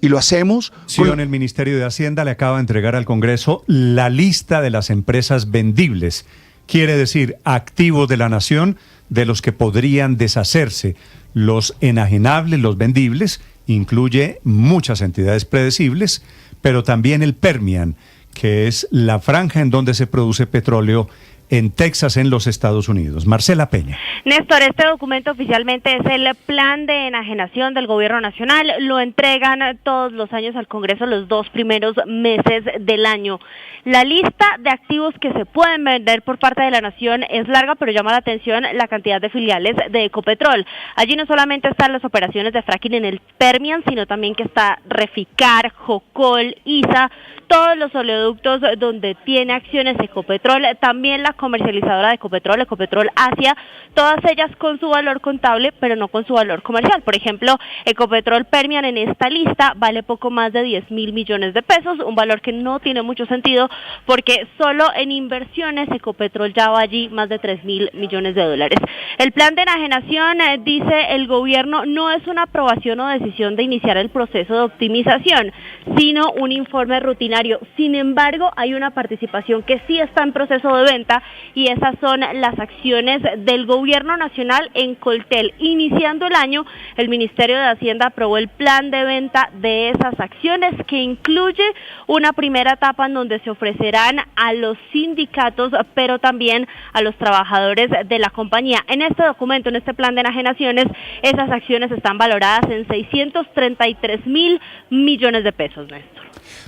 Y lo hacemos... El Ministerio de Hacienda le acaba de entregar al Congreso la lista de las empresas vendibles. Quiere decir, activos de la nación de los que podrían deshacerse. Los enajenables, los vendibles, incluye muchas entidades predecibles, pero también el Permian, que es la franja en donde se produce petróleo en Texas, en los Estados Unidos. Marcela Peña. Néstor, este documento oficialmente es el plan de enajenación del gobierno nacional. Lo entregan todos los años al Congreso los 2 primeros meses del año. La lista de activos que se pueden vender por parte de la nación es larga, pero llama la atención la cantidad de filiales de Ecopetrol. Allí no solamente están las operaciones de fracking en el Permian, sino también que está Reficar, Jocol, ISA, todos los oleoductos donde tiene acciones Ecopetrol, también la comercializadora de Ecopetrol, Ecopetrol Asia, todas ellas con su valor contable, pero no con su valor comercial. Por ejemplo, Ecopetrol Permian en esta lista vale poco más de 10.000 millones de pesos, un valor que no tiene mucho sentido porque solo en inversiones Ecopetrol ya va allí más de 3.000 millones de dólares. El plan de enajenación, dice el gobierno, no es una aprobación o decisión de iniciar el proceso de optimización, sino un informe rutinario. Sin embargo, hay una participación que sí está en proceso de venta y esas son las acciones del gobierno nacional en Coltel. Iniciando el año, el Ministerio de Hacienda aprobó el plan de venta de esas acciones que incluye una primera etapa en donde se ofrecerán a los sindicatos, pero también a los trabajadores de la compañía. En este documento, en este plan de enajenaciones, esas acciones están valoradas en 633.000 millones de pesos, Néstor.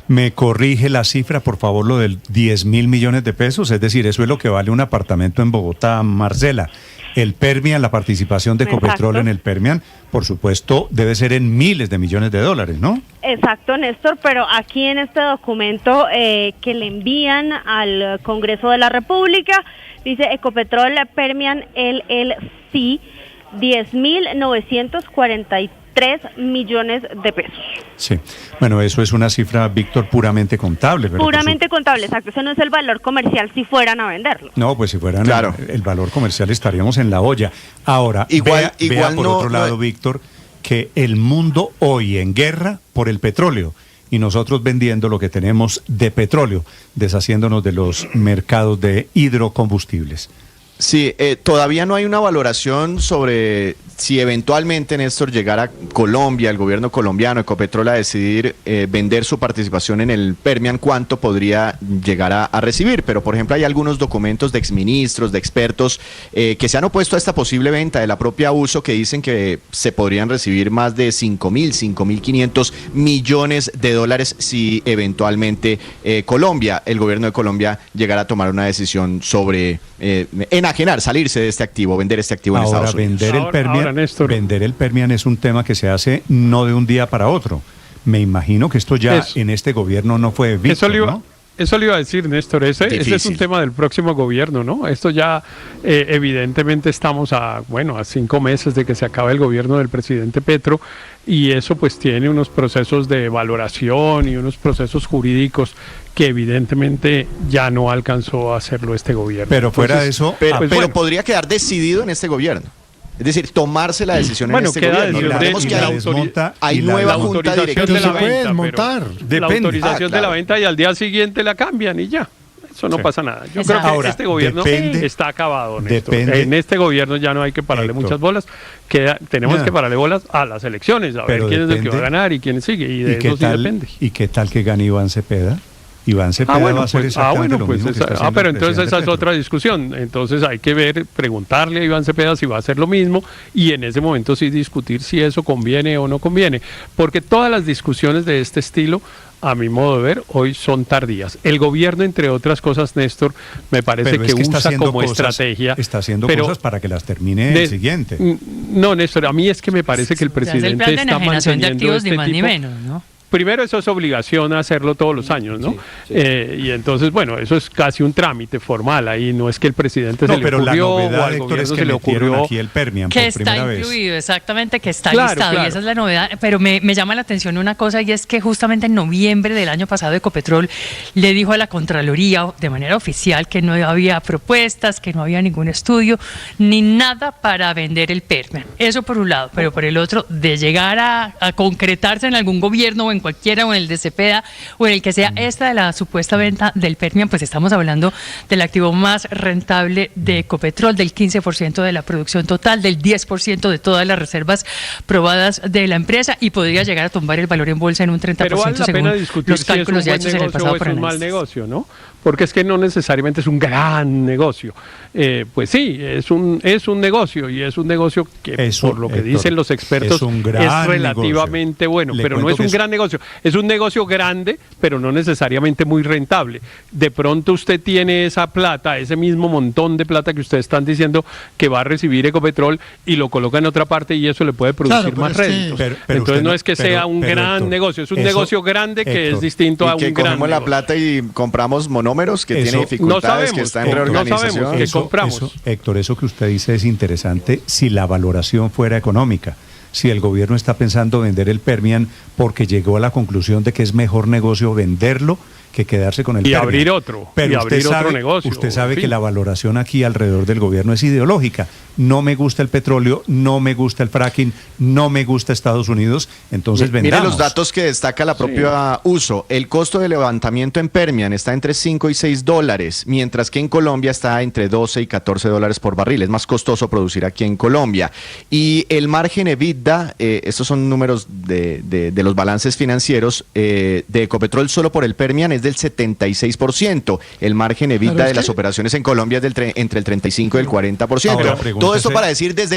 ¿Me corrige la cifra, por favor, lo del 10.000 millones de pesos? Es decir, eso es lo que vale un apartamento en Bogotá, Marcela. El Permian, la participación de Ecopetrol en el Permian, por supuesto, debe ser en miles de millones de dólares, ¿no? Exacto, Néstor, pero aquí en este documento que le envían al Congreso de la República, dice Ecopetrol Permian LLC, 10.943 millones de pesos. Sí, bueno, eso es una cifra, Víctor, puramente contable. Pero puramente contable, exacto. Ese no es el valor comercial si fueran a venderlo. No, pues si fueran el valor comercial estaríamos en la olla. Ahora, vea por otro lado, Víctor, que el mundo hoy en guerra por el petróleo y nosotros vendiendo lo que tenemos de petróleo, deshaciéndonos de los mercados de hidrocombustibles. Sí, todavía no hay una valoración sobre si eventualmente, Néstor, llegara Colombia, el gobierno colombiano, Ecopetrol, a decidir vender su participación en el Permian, cuánto podría llegar a recibir. Pero, por ejemplo, hay algunos documentos de exministros, de expertos, que se han opuesto a esta posible venta de la propia Uso, que dicen que se podrían recibir más de 5.500 millones de dólares si eventualmente el gobierno de Colombia, llegara a tomar una decisión sobre enajenar, salirse de este activo, vender este activo en Estados Unidos. Vender el Permian es un tema que se hace no de un día para otro. Me imagino que esto ya en este gobierno no fue visto, ¿no? Eso le iba a decir, Néstor, ese es un tema del próximo gobierno, ¿no? Esto ya evidentemente estamos a 5 meses de que se acabe el gobierno del presidente Petro, y eso pues tiene unos procesos de valoración y unos procesos jurídicos que evidentemente ya no alcanzó a hacerlo este gobierno. Pero fuera de eso... Pero podría quedar decidido en este gobierno. Es decir, tomarse la decisión en este gobierno. Recordemos que hay nueva junta directiva. La autorización de la venta y al día siguiente la cambian y ya. Eso no pasa nada. Yo creo que este gobierno está acabado, Néstor. En este gobierno ya no hay que pararle muchas bolas. Tenemos que pararle bolas a las elecciones, a ver quién es el que va a ganar y quién sigue. Y de eso sí depende. ¿Y qué tal que gane Iván Cepeda? Iván Cepeda va a hacer exactamente lo mismo que está haciendo pero entonces esa es otra discusión. Entonces hay que preguntarle a Iván Cepeda si va a hacer lo mismo y en ese momento sí discutir si eso conviene o no conviene. Porque todas las discusiones de este estilo, a mi modo de ver, hoy son tardías. El gobierno, entre otras cosas, Néstor, me parece que usa como estrategia... Está haciendo cosas para que las termine el siguiente. No, Néstor, a mí es que me parece que el presidente está manteniendo de activos ni más ni menos, ¿no? Primero, eso es obligación a hacerlo todos los años, ¿no? Sí. Y entonces, bueno, eso es casi un trámite formal. Ahí no es que el presidente se le ocurrió o al gobierno se le ocurrió. Aquí el Permian que está incluido, exactamente, que está listado. Y esa es la novedad. Pero me llama la atención una cosa, y es que justamente en noviembre del año pasado Ecopetrol le dijo a la Contraloría de manera oficial que no había propuestas, que no había ningún estudio, ni nada para vender el Permian. Eso por un lado. Pero por el otro, de llegar a concretarse en algún gobierno o en cualquiera, o en el de Cepeda, o en el que sea esta de la supuesta venta del Permian, pues estamos hablando del activo más rentable de Ecopetrol, del 15% de la producción total, del 10% de todas las reservas probadas de la empresa, y podría llegar a tumbar el valor en bolsa en un 30%. Pero vale la pena discutir los cálculos si es un ya hechos en el pasado por es un mal negocio, ¿no? Porque es que no necesariamente es un gran negocio. Pues sí, es un negocio, y es un negocio que, por lo que dicen los expertos, es relativamente bueno, pero no es un gran negocio. Es un negocio grande, pero no necesariamente muy rentable. De pronto usted tiene esa plata, ese mismo montón de plata que ustedes están diciendo que va a recibir Ecopetrol, y lo coloca en otra parte, y eso le puede producir más réditos. Entonces no es que sea un gran negocio, es un negocio grande que es distinto a un gran negocio. Cogemos la plata y compramos monómeros que tienen dificultades, que están en reorganización. No sabemos qué compramos. Héctor, eso que usted dice es interesante si la valoración fuera económica. Si el gobierno está pensando vender el Permian porque llegó a la conclusión de que es mejor negocio venderlo que quedarse con el Permian. Abrir otro. Pero otro negocio. Usted sabe que la valoración aquí alrededor del gobierno es ideológica. No me gusta el petróleo, no me gusta el fracking, no me gusta Estados Unidos, entonces vendamos. Mire los datos que destaca la propia uso. El costo de levantamiento en Permian está entre 5 y 6 dólares, mientras que en Colombia está entre 12 y 14 dólares por barril. Es más costoso producir aquí en Colombia. Y el margen EBITDA, estos son números de los balances financieros de Ecopetrol solo por el Permian, es del 76%. El margen EBITDA de las operaciones en Colombia es entre el 35 y el 40%. Ahora, todo esto para decir dicen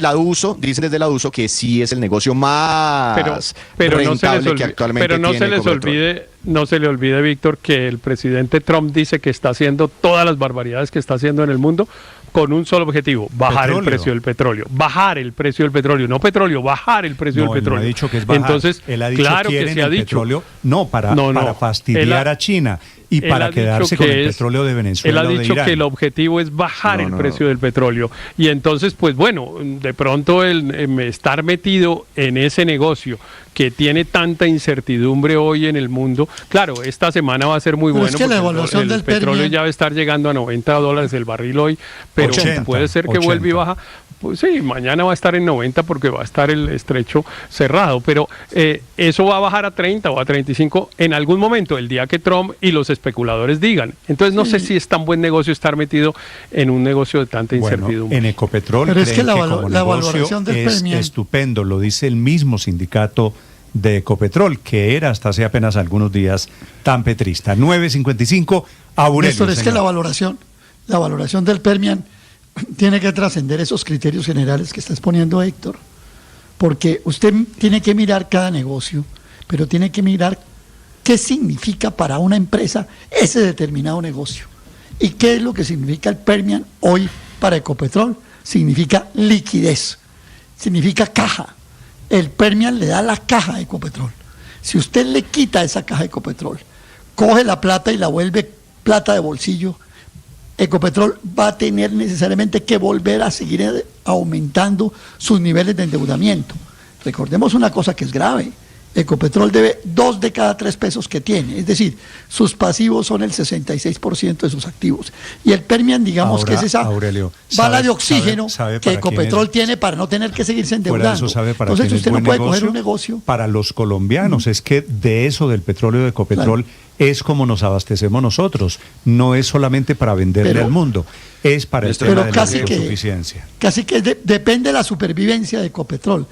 desde la uso que sí es el negocio más rentable que actualmente tiene Ecopetrol. No se le olvide, Víctor, que el presidente Trump dice que está haciendo todas las barbaridades que está haciendo en el mundo con un solo objetivo: bajar el precio del petróleo. Bajar el precio del petróleo, no petróleo, bajar el precio del petróleo. Él no ha dicho que es bajar. Entonces, él ha dicho, claro que se ha dicho. Petróleo, para fastidiar a China y para quedarse con el petróleo de Venezuela. Él ha dicho que el objetivo es bajar el precio del petróleo. Y entonces, pues bueno, de pronto el estar metido en ese negocio que tiene tanta incertidumbre hoy en el mundo, claro, esta semana va a ser muy bueno, es que la evaluación el petróleo ya va a estar llegando a $90 el barril hoy, pero 80, puede ser que 80. vuelva y baja. Pues sí, mañana va a estar en 90 porque va a estar el estrecho cerrado, pero eso va a bajar a 30 o a 35 en algún momento, el día que Trump y los especuladores digan. Entonces no sé si es tan buen negocio estar metido en un negocio de tanta incertidumbre. En Ecopetrol pero es que la valoración del Permian es estupendo, lo dice el mismo sindicato de Ecopetrol, que era hasta hace apenas algunos días tan petrista. 9.55, Aurelio. Néstor, es que la valoración del Permian tiene que trascender esos criterios generales que está exponiendo Héctor, porque usted tiene que mirar cada negocio, pero tiene que mirar qué significa para una empresa ese determinado negocio. ¿Y qué es lo que significa el Permian hoy para Ecopetrol? Significa liquidez, significa caja. El Permian le da la caja a Ecopetrol. Si usted le quita esa caja a Ecopetrol, coge la plata y la vuelve plata de bolsillo, Ecopetrol va a tener necesariamente que volver a seguir aumentando sus niveles de endeudamiento. Recordemos una cosa que es grave: Ecopetrol debe 2 de cada 3 pesos que tiene, es decir, sus pasivos son el 66% de sus activos. Y el Permian, digamos, ahora, que es esa Aurelio, bala de oxígeno que Ecopetrol tiene para no tener que seguirse endeudando. Entonces usted no puede coger un negocio. Para los colombianos, es que de eso del petróleo de Ecopetrol es como nos abastecemos nosotros. No es solamente para venderle al mundo, es para el tema de la autosuficiencia. Casi que depende de la supervivencia de Ecopetrol.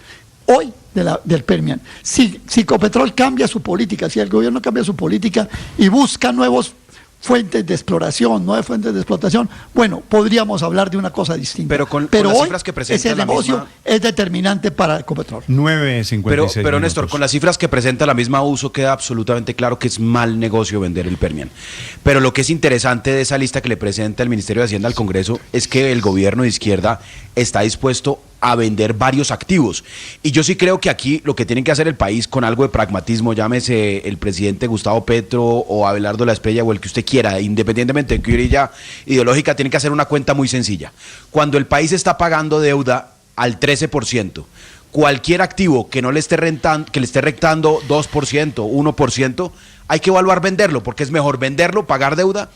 Hoy del Permian. Si Ecopetrol cambia su política, si el gobierno cambia su política y busca nuevos fuentes de exploración, nuevas fuentes de explotación, bueno, podríamos hablar de una cosa distinta. Pero con las hoy cifras que presenta ese negocio es determinante para Ecopetrol. 9.56 Pero Néstor, con las cifras que presenta la misma uso queda absolutamente claro que es mal negocio vender el Permian. Pero lo que es interesante de esa lista que le presenta el Ministerio de Hacienda al Congreso es que el gobierno de izquierda está dispuesto a vender varios activos. Y yo sí creo que aquí lo que tiene que hacer el país con algo de pragmatismo, llámese el presidente Gustavo Petro o Abelardo La Espriella o el que usted quiera, independientemente de qué orilla ideológica, tiene que hacer una cuenta muy sencilla. Cuando el país está pagando deuda al 13%, cualquier activo que no le esté rentando, que le esté rectando 2%, 1%, hay que evaluar venderlo, porque es mejor venderlo, pagar deuda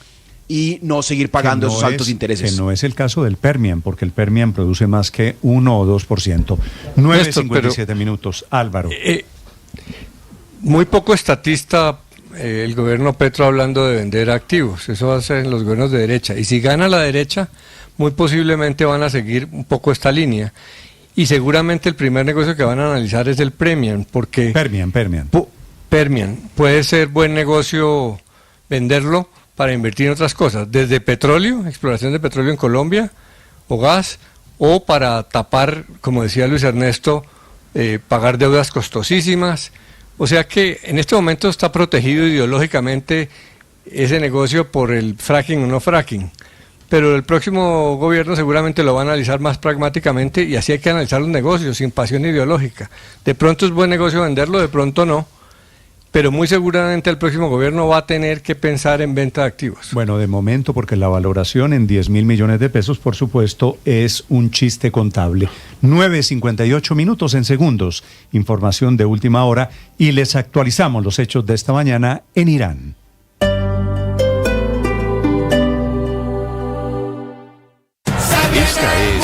y no seguir pagando esos altos intereses. Que no es el caso del Permian, porque el Permian produce más que 1 o 2%. 9.57 minutos. Álvaro. muy poco estatista el gobierno Petro hablando de vender activos. Eso va a ser en los gobiernos de derecha. Y si gana la derecha, muy posiblemente van a seguir un poco esta línea. Y seguramente el primer negocio que van a analizar es el Permian, porque... Permian. Puede ser buen negocio venderlo para invertir en otras cosas, desde petróleo, exploración de petróleo en Colombia, o gas, o para tapar, como decía Luis Ernesto, pagar deudas costosísimas. O sea que en este momento está protegido ideológicamente ese negocio por el fracking o no fracking. Pero el próximo gobierno seguramente lo va a analizar más pragmáticamente y así hay que analizar los negocios, sin pasión ideológica. De pronto es buen negocio venderlo, de pronto no. Pero muy seguramente el próximo gobierno va a tener que pensar en venta de activos. Bueno, de momento, porque la valoración en 10.000 millones de pesos, por supuesto, es un chiste contable. 9:58 minutos en segundos. Información de última hora y les actualizamos los hechos de esta mañana en Irán. Esta